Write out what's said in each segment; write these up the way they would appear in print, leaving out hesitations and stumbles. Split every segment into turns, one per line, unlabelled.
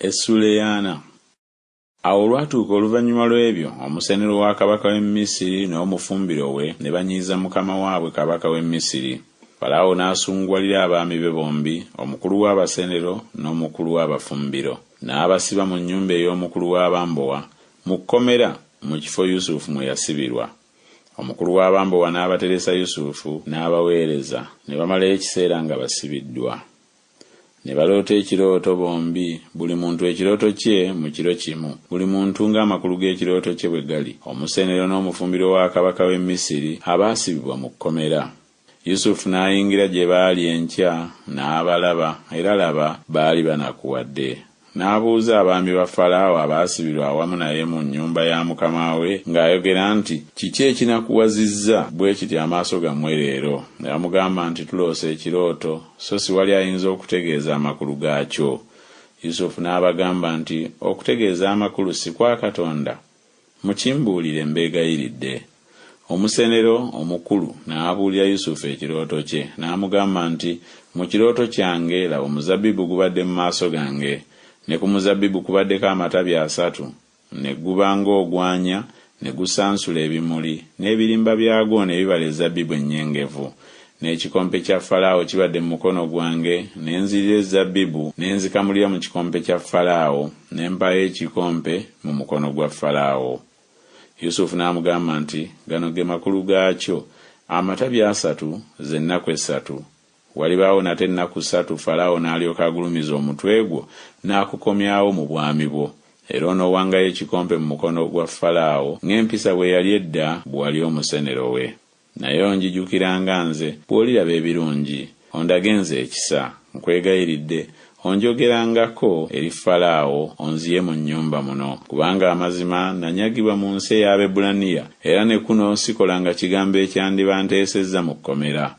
Essuula. Awo olwatuuka oluvannyuma lw'ebyo, omusenero wa kabaka w'e Misiri n'omufumbiro we ne banyiiza mukama waabwe kabaka w'e Misiri. Falaawo n'asungwalira abaami be bombi, omukulu w'abasenero n'omukulu w'abafumbiro. N'abasiba mu nnyumba ey'omukulu w'abambowa, mu kkomera mu kifo Yusufu mwe yasibirwa. Omukulu w'abambowa n'abateresa Yusufu n'abaweereza, ne bamalayo ekiseera nga basibiddwa. Ne baloota ekirooto bombi, buli muntu ekirooto kye mu kiro kimu, buli muntu ng'amakulu g'ekirooto kye bwe gali. Omusenero n'omufumbiro wa kabaka w'e Misiri abaasibibwa mu kkomera. Yusufu n'ayingira gye baali enkya, n'abalaba, era laba baali banakuwadde. N'abuuza abaami ba Falaawo abaasibirwa awamu naye mu nnyumba ya mukama we, ng'ayogera nti, kiki ekinakuwazizza bwe kiti amaaso gammwe leero? Ne bamugamba nti, tuloose ekirooto, so si wali ayinza okutegeeza amakulu gaakyo. Yusufu n'abagamba nti, okutegeeza amakulu si kwa Katonda? Mukimbuulire mbeegayiridde. Omusenero omukulu n'abuulira Yusufu ekirooto kye, n'amugamba nti, mu kirooto kyange laba omuzabbibu gubadde mu maaso gange, ne ku muzabbibu kubaddeko amatabi 3, ne guba ng'ogwanya, ne gusansula ebimuli, n'ebirimba byagwo ne bibala ezabbibu ennyengevu. N'ekikompe kya Falaawo kibadde mu mukono gwange, ne nzirira ezabbibu, ne nzikamulira mu kikompe kya Falaawo, ne mpayo ekikompe mu mukono gwa Falaawo. Yusufu n'amugamba nti, gano ge makulu gaakyo, amatabi 3 z'ennaku 3. Walibaawo nate ennaku 3 Falaawo n'alyoka agulumiza omutwe gwo n'akukomyawo mu bwami bwo, era onoowangayo ekikompe mu mukono gwa Falaawo ng'empisa bwe yali edda bw'ali omusenero we. Naye onjijukiranga nze bw'oliraba ebirungi, ondage nze ekisa, nkwegayiridde onjogerangako eri Falaawo onziye mu nnyumba muno, kubanga amazima nanyagibwa mu nsi ey'Abaebbulaniya, era ne kuno sikolanga kigambo ekyandiba nteesezza mu kkomera.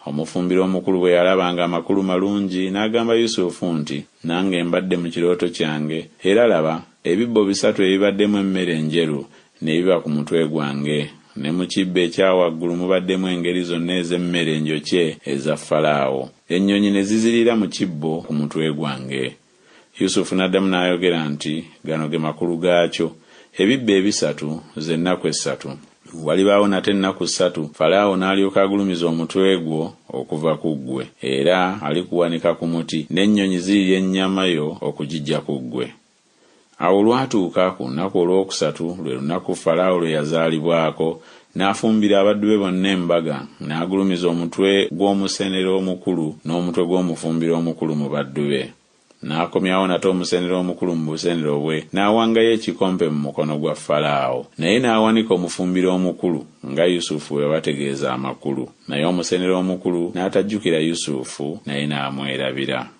Omufumbiro omukulu bwe yalabanga amakulu malungi n'agamba Yusufu nti, nange mbadde mu kirooto kyange, era laba ebibbo 3 ebibaddemu emmere enjeru n'ebiba ku mutwe gwange, ne mu kibbo ekyawaggulu mubaddemu engeri zonna ez'emmere enjokye eza Falaawo. Ennyonyi ne zizirira mu kibbo ku mutwe gwange. Yusufu n'addamu n'ayogera nti, gano ge makulu gaakyo, ebibbo 3 z'ennaku 3. Walibaawo nate ennaku 3 Falaawo n'alyoka agulumiza omutwe gwo okuva ku ggwe, era alikuwanika ku muti, n'ennyonyi zirya ennyama yo okugijja ku ggwe. Awo olwatuuka ku lunaku olwokusatu, lwe lunaku Falaawo lwe yazaalibwako, n'afumbira abaddu be bonna embaga, n'agulumiza omutwe gw'omusenero omukulu n'omutwe gw'omufumbiro omukulu mu baddu be. N'akomyawo nate omusenero omukulu mu busenero bwe, n'awangayo ekikompe mu mukono gwa Falaawo, naye n'awanika omufumbiro omukulu nga Yusufu bwe bategeeza amakulu. Naye omusenero omukulu n'atajjukira Yusufu, naye n'amwerabira.